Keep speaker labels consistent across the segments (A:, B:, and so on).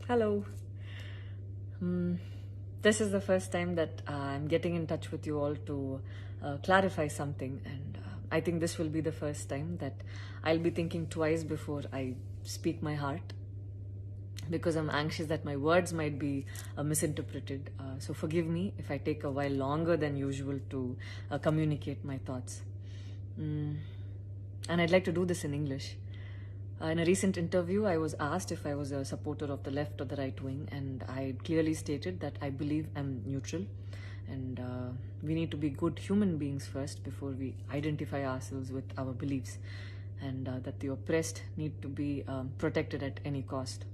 A: Hello. This is the first time that I'm getting in touch with you all to clarify something, and I think this will be the first time that I'll be thinking twice before I speak my heart, because I'm anxious that my words might be misinterpreted. So forgive me if I take a while longer than usual to communicate my thoughts. And I'd like to do this in English. In a recent interview, I was asked if I was a supporter of the left or the right wing, and I clearly stated that I believe I'm neutral, and we need to be good human beings first before we identify ourselves with our beliefs, and that the oppressed need to be protected at any cost.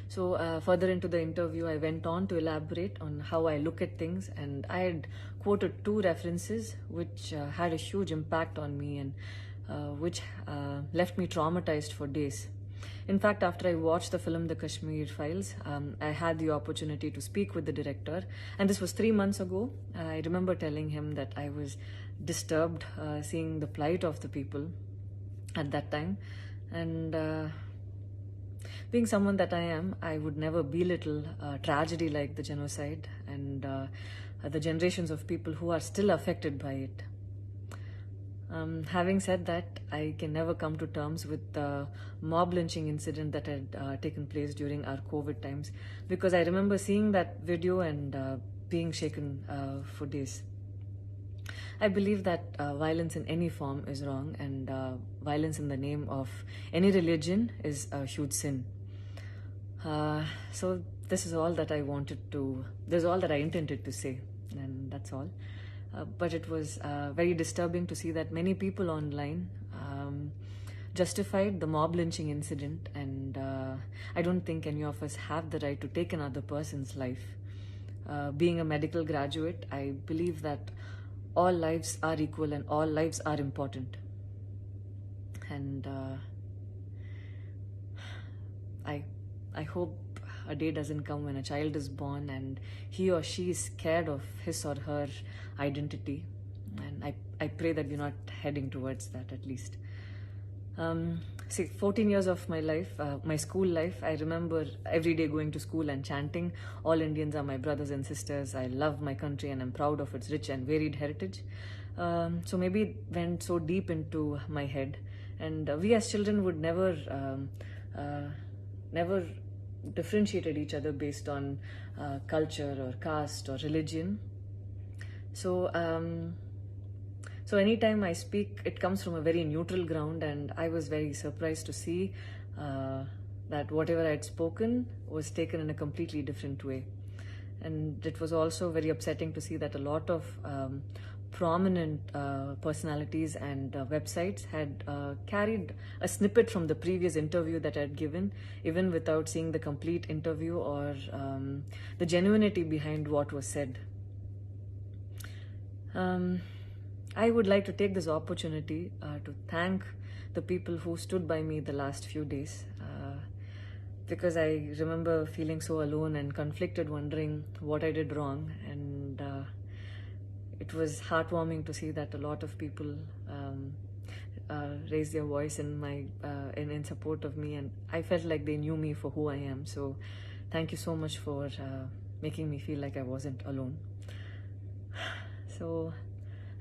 A: So further into the interview, I went on to elaborate on how I look at things, and I had quoted two references which had a huge impact on me, and which left me traumatized for days. In fact, after I watched the film The Kashmir Files, I had the opportunity to speak with the director, and this was 3 months ago. I remember telling him that I was disturbed seeing the plight of the people at that time, and being someone that I am, I would never belittle tragedy like the genocide and the generations of people who are still affected by it. Having said that, I can never come to terms with the mob lynching incident that had taken place during our COVID times, because I remember seeing that video and being shaken for days. I believe that violence in any form is wrong, and violence in the name of any religion is a huge sin. So this is all that I this is all that I intended to say, and that's all. But it was very disturbing to see that many people online justified the mob lynching incident, and I don't think any of us have the right to take another person's life. Being a medical graduate, I believe that all lives are equal and all lives are important. And I hope a day doesn't come when a child is born and he or she is scared of his or her identity. And I pray that we're not heading towards that, at least. 14 years of my life, my school life, I remember every day going to school and chanting, "All Indians are my brothers and sisters. I love my country and I'm proud of its rich and varied heritage." So maybe it went so deep into my head. And we as children would never differentiated each other based on culture or caste or religion. So anytime I speak, it comes from a very neutral ground, and I was very surprised to see that whatever I had spoken was taken in a completely different way. And it was also very upsetting to see that a lot of prominent personalities and websites had carried a snippet from the previous interview that I had given, even without seeing the complete interview or the genuinity behind what was said. I would like to take this opportunity to thank the people who stood by me the last few days, because I remember feeling so alone and conflicted, wondering what I did wrong, and it was heartwarming to see that a lot of people raised their voice in support of me, and I felt like they knew me for who I am. So thank you so much for making me feel like I wasn't alone. So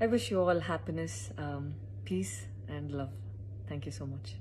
A: I wish you all happiness, peace and love. Thank you so much.